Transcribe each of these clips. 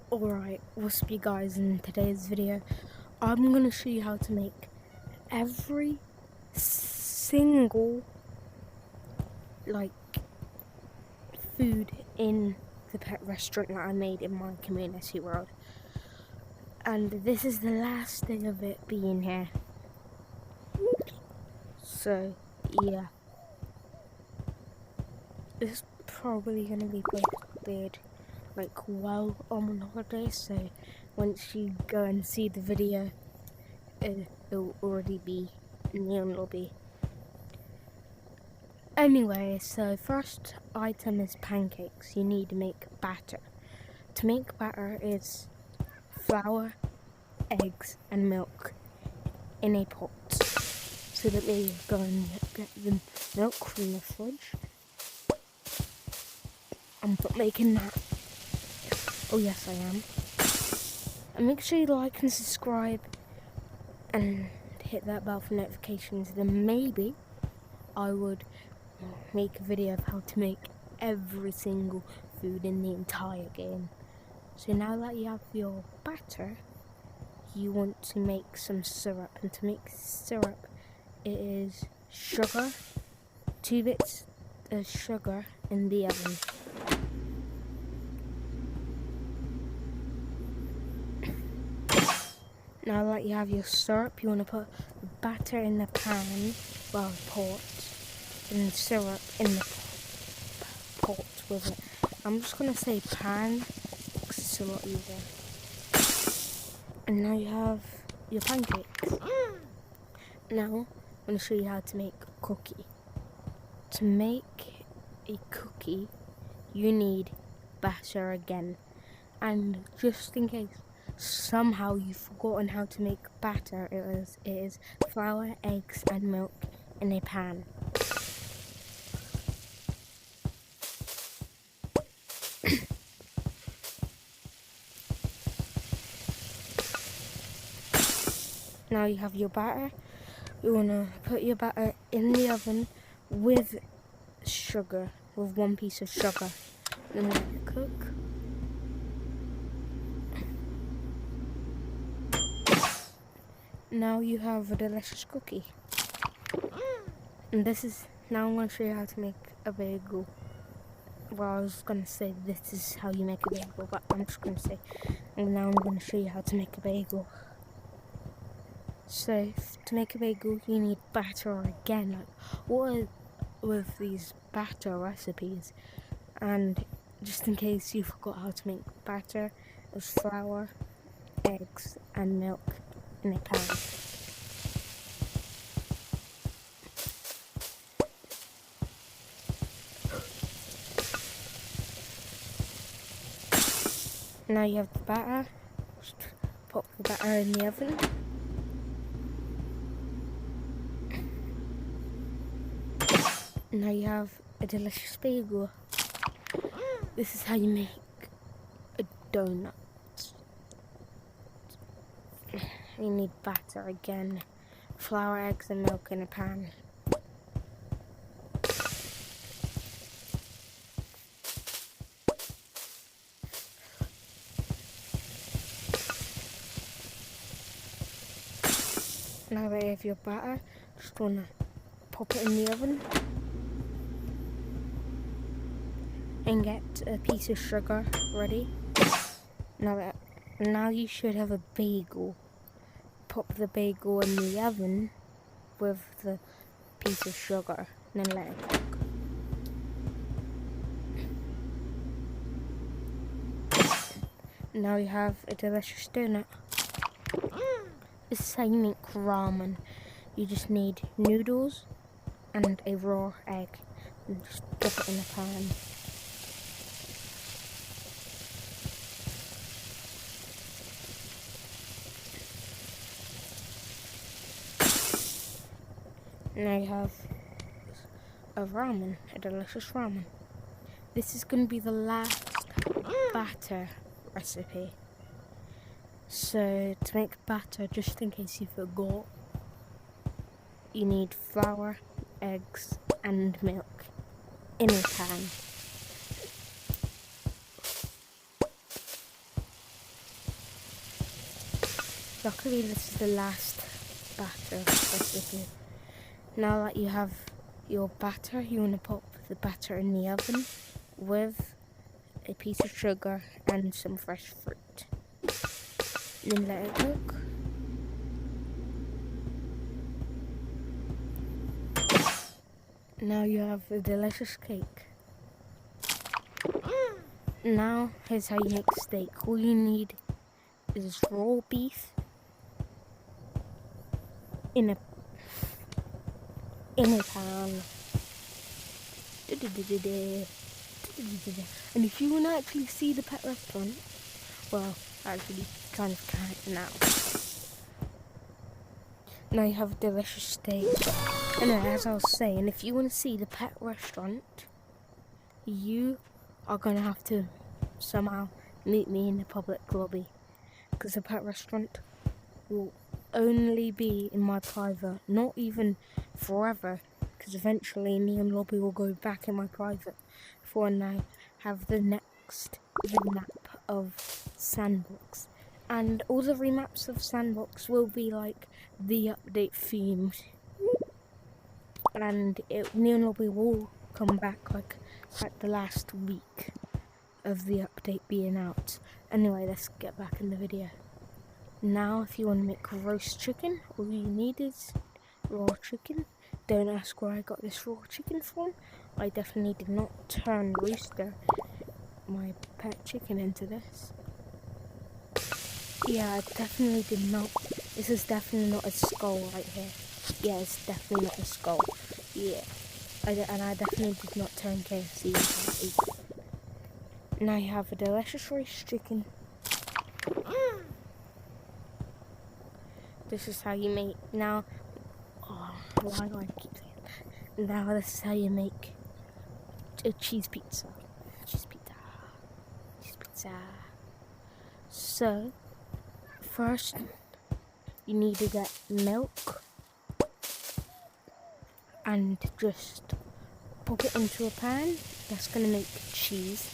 Alright, what's up you guys? In today's video I'm gonna show you how to make every single food in the pet restaurant that I made in my community world. And this is the last day of it being here. So yeah. This is probably gonna be posted while I'm on holiday, so once you go and see the video it'll already be in the lobby. Anyway, so first item is pancakes. You need to make batter. To make batter is flour, eggs and milk in a pot. So let me go and get the milk from the fridge. I'm not making that. Oh yes I am. And make sure you like and subscribe and hit that bell for notifications. Then maybe I would make a video of how to make every single food in the entire game. So now that you have your batter, you want to make some syrup. And to make syrup, it is sugar, 2 bits of sugar in the oven. Now that you have your syrup, you want to put the batter in the pan, well, pot, and the syrup in the pot with it. I'm just going to say pan, because it's a lot easier. And now you have your pancakes. Now, I'm going to show you how to make a cookie. To make a cookie, you need batter again. And just in case somehow you've forgotten how to make batter, it is flour, eggs and milk in a pan. Now you have your batter. You want to put your batter in the oven with sugar, with 1 piece of sugar, and let it cook. Now you have a delicious cookie. And now I'm going to show you how to make a bagel. Well, I was going to say this is how you make a bagel, but I'm just going to say, and now I'm going to show you how to make a bagel. So, to make a bagel, you need batter again. What are with these batter recipes? And just in case you forgot how to make batter, it's flour, eggs and milk in a pan. Now you have the batter. Just pop the batter in the oven. Now you have a delicious bagel. This is how you make a donut. You need batter again, flour, eggs and milk in a pan. Now that you have your batter, just want to pop it in the oven and get a piece of sugar ready. Now you should have a bagel. Pop the bagel in the oven with the piece of sugar and then let it cook. Now you have a delicious donut. This is how you make ramen. You just need noodles and a raw egg and just drop it in a pan. Now you have a ramen, a delicious ramen. This is going to be the last batter recipe. So to make batter, just in case you forgot, you need flour, eggs and milk in a pan. Luckily, this is the last batter recipe. Now that you have your batter, you want to pop the batter in the oven with a piece of sugar and some fresh fruit. Then let it cook. Now you have a delicious cake. Now here's how you make steak. All you need is raw beef in a pan. And if you want to actually see the pet restaurant, well, actually kind of can't now. Now you have a delicious steak. Anyway, as I was saying, if you want to see the pet restaurant, you are going to have to somehow meet me in the public lobby. Because the pet restaurant will only be in my private, not even forever. Because eventually me and lobby will go back in my private for when I have the next remap of Sandbox. And all the remaps of Sandbox will be like the update themed. And me and lobby will come back like at the last week of the update being out. Anyway, let's get back in the video. Now, if you want to make roast chicken, all you need is raw chicken. Don't ask where I got this raw chicken from. I definitely did not turn Rooster, my pet chicken, into this. Yeah, I definitely did not. This is definitely not a skull right here. Yeah, it's definitely not a skull. Yeah. And I definitely did not turn KFC into it. Now you have a delicious roast chicken. This is how you make, now, why do I keep saying that? Now this is how you make a cheese pizza. Cheese pizza. Cheese pizza. So, first, you need to get milk and just pop it into a pan. That's going to make cheese.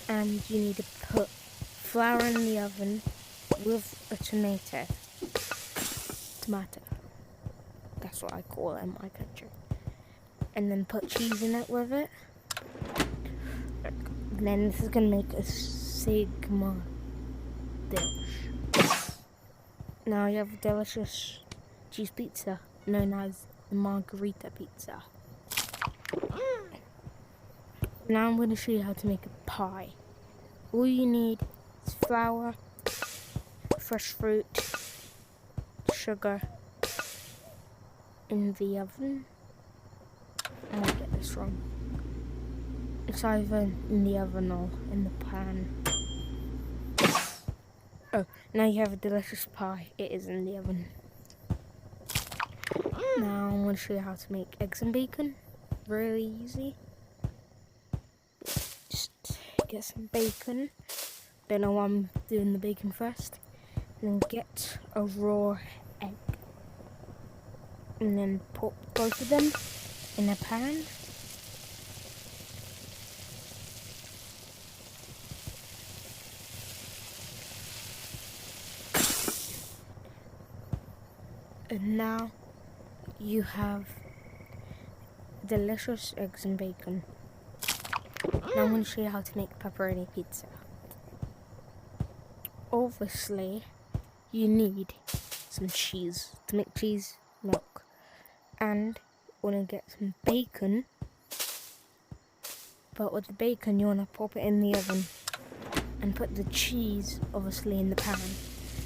And you need to put flour in the oven with a tomato. That's what I call it in my country. And then put cheese in it with it. And then this is going to make a Sigma dish. Now you have a delicious cheese pizza known as the margarita pizza. Now I'm going to show you how to make a pie. All you need is flour, fresh fruit, sugar in the oven. I might get this wrong. It's either in the oven or in the pan. Oh, now you have a delicious pie. It is in the oven. Now I'm going to show you how to make eggs and bacon. Really easy. Just get some bacon. Don't know why I'm doing the bacon first. And then get a raw egg. And then put both of them in a pan. And now you have delicious eggs and bacon. Now I'm going to show you how to make pepperoni pizza. Obviously, you need some cheese. To make cheese, milk. And you want to get some bacon. But with the bacon, you want to pop it in the oven. And put the cheese, obviously, in the pan.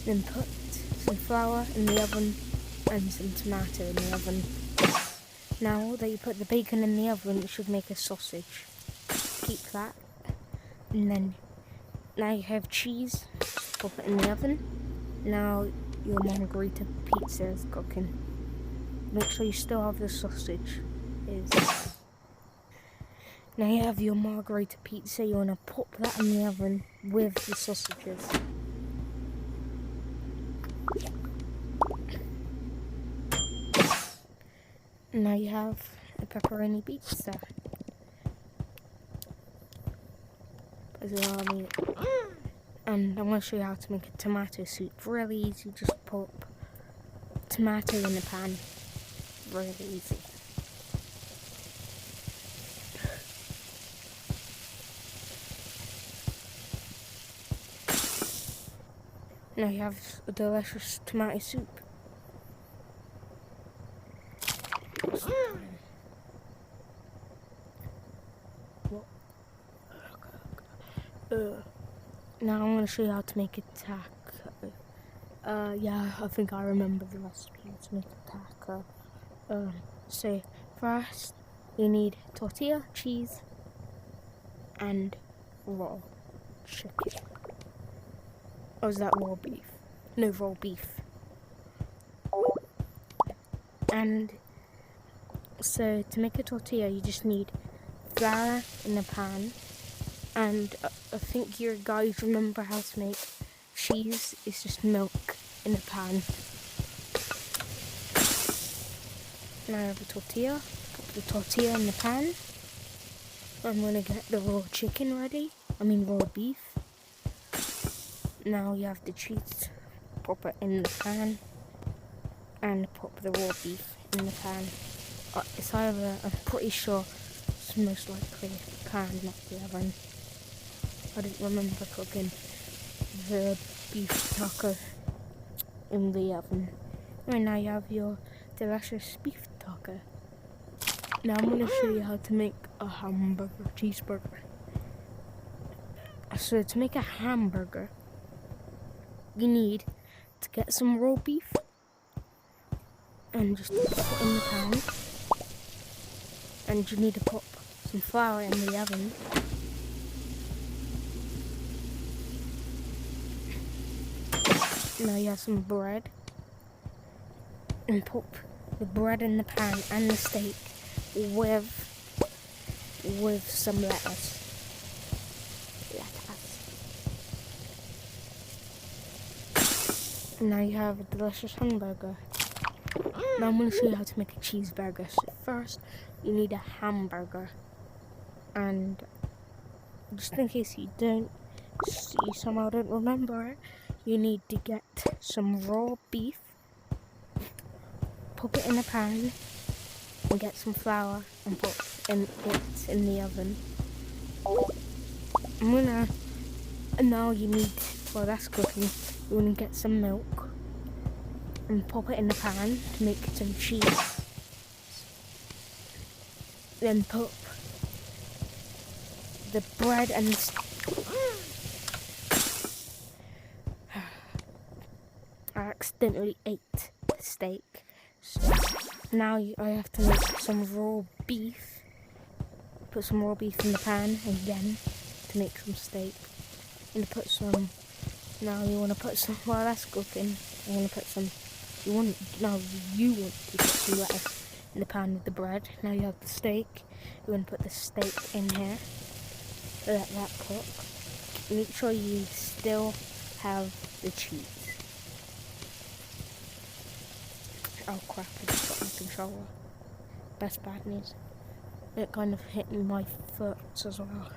Then put some flour in the oven. And some tomato in the oven. Now that you put the bacon in the oven, it should make a sausage. Keep that. And then, now you have cheese. Pop it in the oven. Now your margarita pizza is cooking. Make sure you still have the sausage. Now you have your margarita pizza. You want to pop that in the oven with the sausages. Now you have a pepperoni pizza. And I'm going to show you how to make a tomato soup. Really easy, just put tomato in the pan. Really easy. Now you have a delicious tomato soup. Now I'm going to show you how to make a taco. Yeah, I think I remember the recipe to make a taco. So first you need tortilla, cheese, and raw chicken. Or is that raw beef? No, raw beef. And so to make a tortilla, you just need flour in the pan. And I think you guys remember how to make cheese. It's just milk in a pan. Now I have a tortilla. Put the tortilla in the pan. I'm going to get the raw chicken ready. Raw beef. Now you have the cheese. Pop it in the pan. And pop the raw beef in the pan. It's either, I'm pretty sure it's most likely the pan, not the oven. I didn't remember cooking the beef taco in the oven. And now you have your delicious beef taco. Now I'm going to show you how to make a cheeseburger. So to make a hamburger, you need to get some raw beef and just put it in the pan. And you need to pop some flour in the oven. Now you have some bread. And pop the bread in the pan and the steak with some lettuce. Now you have a delicious hamburger. Now I'm going to show you how to make a cheeseburger. So first, you need a hamburger. And just in case you somehow don't remember it, you need to get some raw beef, pop it in a pan, and get some flour and put it in the oven. Now you need, while that's cooking, you want to get some milk and pop it in the pan to make some cheese. Then put the bread and I accidentally ate the steak. So now I have to make some raw beef. Put some raw beef in the pan again to make some steak. And now you want to put some, while that's cooking, you want to put some lettuce in the pan with the bread. Now you have the steak. You want to put the steak in here. Let that cook. Make sure you still have the cheese. Oh crap, I just got my controller. That's bad news. It kind of hit my foot as well.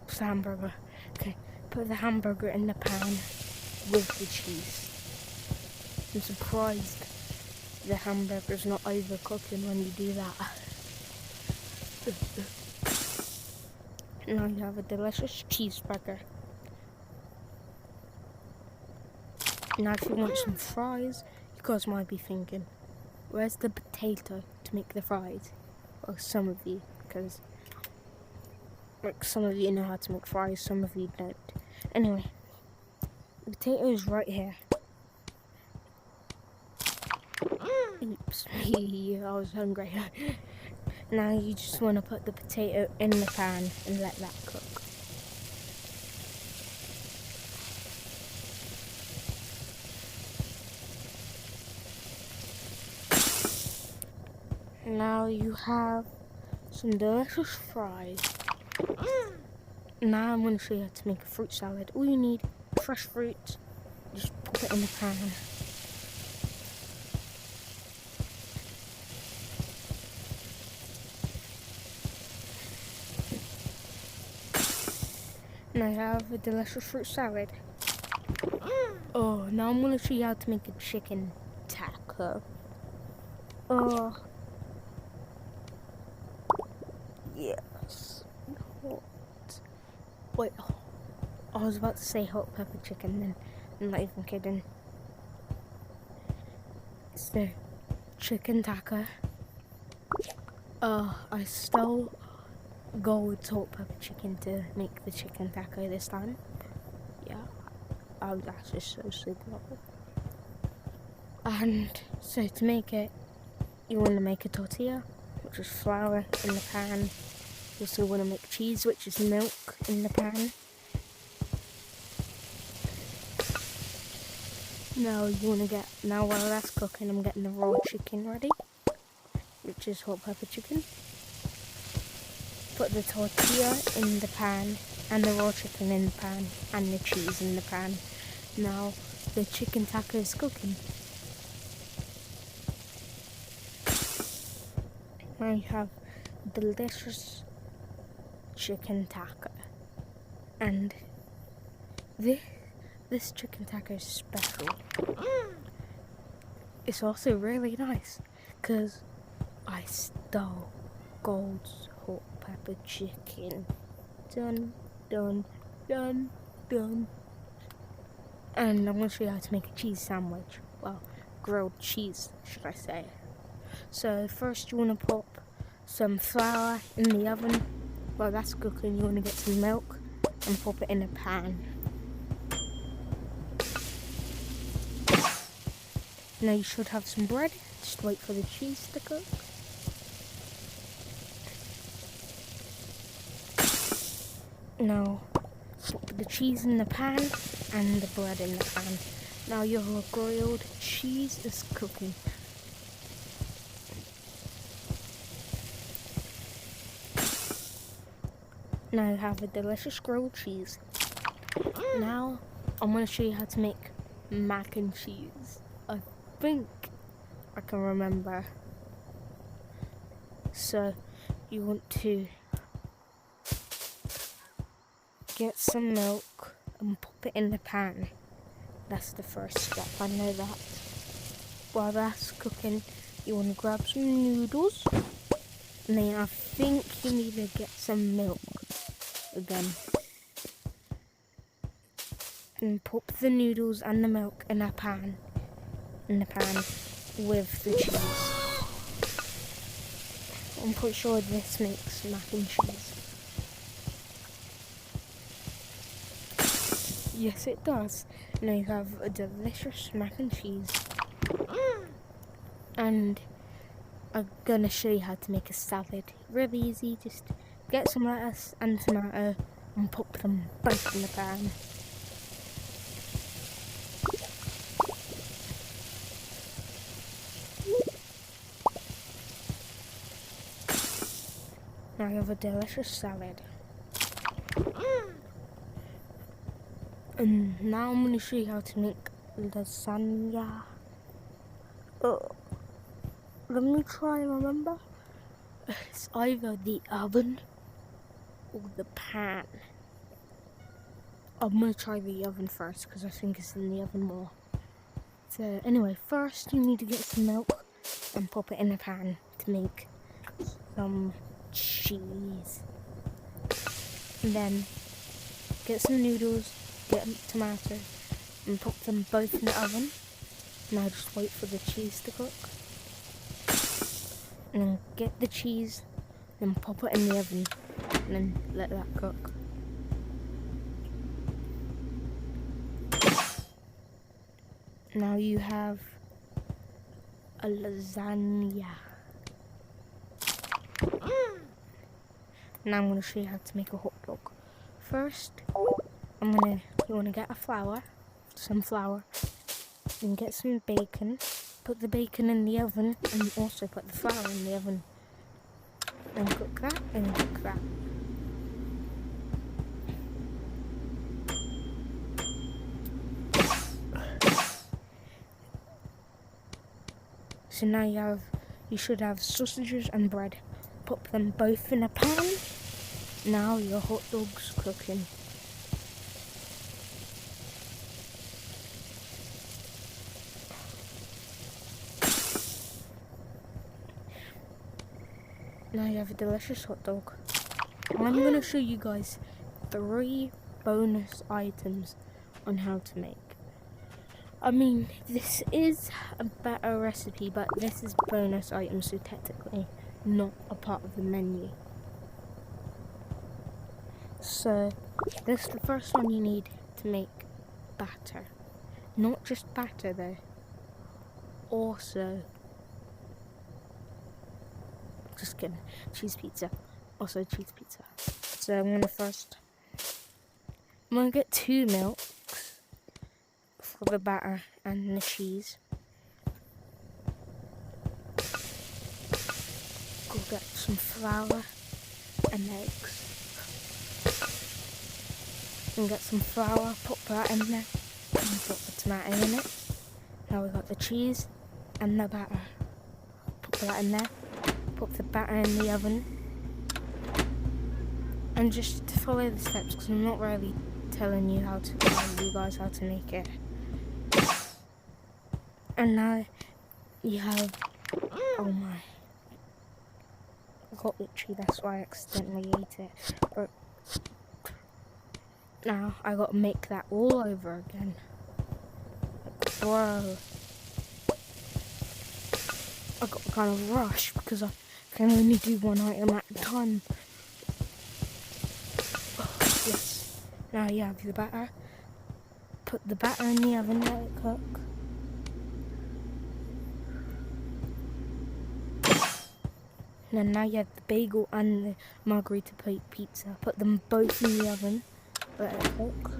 It's the hamburger. Okay, put the hamburger in the pan with the cheese. I'm surprised the hamburger's not overcooking when you do that. Now you have a delicious cheeseburger. Now if you want some fries, you guys might be thinking, where's the potato to make the fries? Well, some of you, because some of you know how to make fries, some of you don't. Anyway, the potato is right here. Oops, I was hungry. Now you just want to put the potato in the pan and let that cook. Now you have some delicious fries. Now I'm going to show you how to make a fruit salad. All you need, fresh fruit, just put it in the pan. And I have a delicious fruit salad. Oh, now I'm gonna show you how to make a chicken taco. Oh, yes. Hot. Wait, I was about to say hot pepper chicken, then I'm not even kidding. It's the chicken taco. I stole Gold's hot pepper chicken to make the chicken taco this time. Yeah, that's just so super. And so to make it, you want to make a tortilla, which is flour in the pan. You also want to make cheese, which is milk in the pan. Now while that's cooking, I'm getting the raw chicken ready, which is hot pepper chicken. Put the tortilla in the pan, and the raw chicken in the pan, and the cheese in the pan. Now the chicken taco is cooking. Now you have delicious chicken taco. And this chicken taco is special. It's also really nice because I stole Gold's hot pepper chicken. Done, done, done, done. And I'm going to show you how to make a cheese sandwich. Well, grilled cheese, should I say. So first you want to pop some flour in the oven. While that's cooking, you want to get some milk and pop it in a pan. Now you should have some bread. Just wait for the cheese to cook. Now put the cheese in the pan and the bread in the pan. Now your grilled cheese is cooking. Now you have a delicious grilled cheese. Now I'm going to show you how to make mac and cheese. I think I can remember. So you want to get some milk and pop it in the pan. That's the first step, I know that. While that's cooking, you want to grab some noodles. And then I think you need to get some milk again. And pop the noodles and the milk in the pan with the cheese. I'm pretty sure this makes mac and cheese. Yes, it does. Now you have a delicious mac and cheese. And I'm gonna show you how to make a salad. Really easy, just get some lettuce and tomato and pop them both in the pan. Now you have a delicious salad. And now I'm going to show you how to make lasagna. Let me try and remember. It's either the oven or the pan. I'm going to try the oven first because I think it's in the oven more. So anyway, first you need to get some milk and pop it in a pan to make some cheese. And then get some noodles, get a tomato and pop them both in the oven. Now just wait for the cheese to cook. And then get the cheese, then pop it in the oven and then let that cook. Now you have a lasagna. Now I'm going to show you how to make a hot dog. First, you want to get some flour, and get some bacon. Put the bacon in the oven, and also put the flour in the oven. And cook that, and cook that. So now you should have sausages and bread. Pop them both in a pan. Now your hot dog's cooking. Now you have a delicious hot dog. I'm going to show you guys 3 bonus items on how to make. I mean, this is a better recipe, but this is bonus items, so technically not a part of the menu. So, this is the first one you need to make batter. Not just batter though, also, just kidding, cheese pizza. Also cheese pizza. So I'm gonna get 2 milks for the batter and the cheese. Go get some flour and eggs. And get some flour, put that in there, and put the tomato in it. Now we got the cheese and the batter. Put that in there, put the batter in the oven. And just to follow the steps, because I'm not really telling you guys how to make it. And now you have, oh my, I got itchy, that's why I accidentally ate it. But now I got to make that all over again. Like, bro, I got to kind of rush because I can only do one item at a time. Yes. Now you have the batter. Put the batter in the oven, let it cook. And then now you have the bagel and the margarita pizza. Put them both in the oven, let it cook.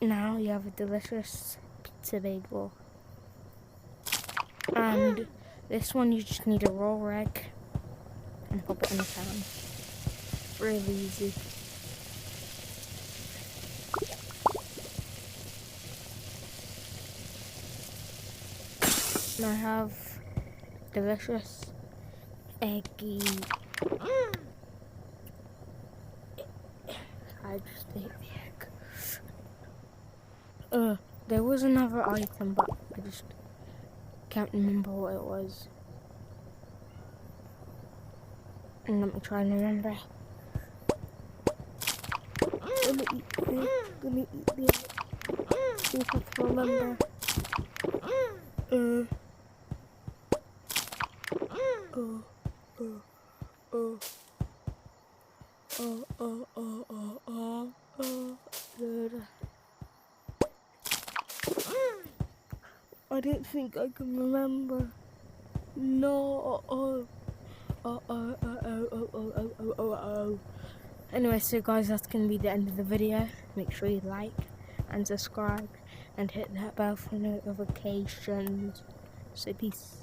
Now you have a delicious pizza bagel. And this one you just need a raw egg and pop it in the pan. Really easy. And I have delicious eggy. I just ate the egg. There was another item, but I just can't remember what it was. And let me try and remember. Gonna eat the egg. See if I can remember. I don't think I can remember. No. Anyway, so guys, that's gonna be the end of the video. Make sure you like and subscribe and hit that bell for notifications. So peace.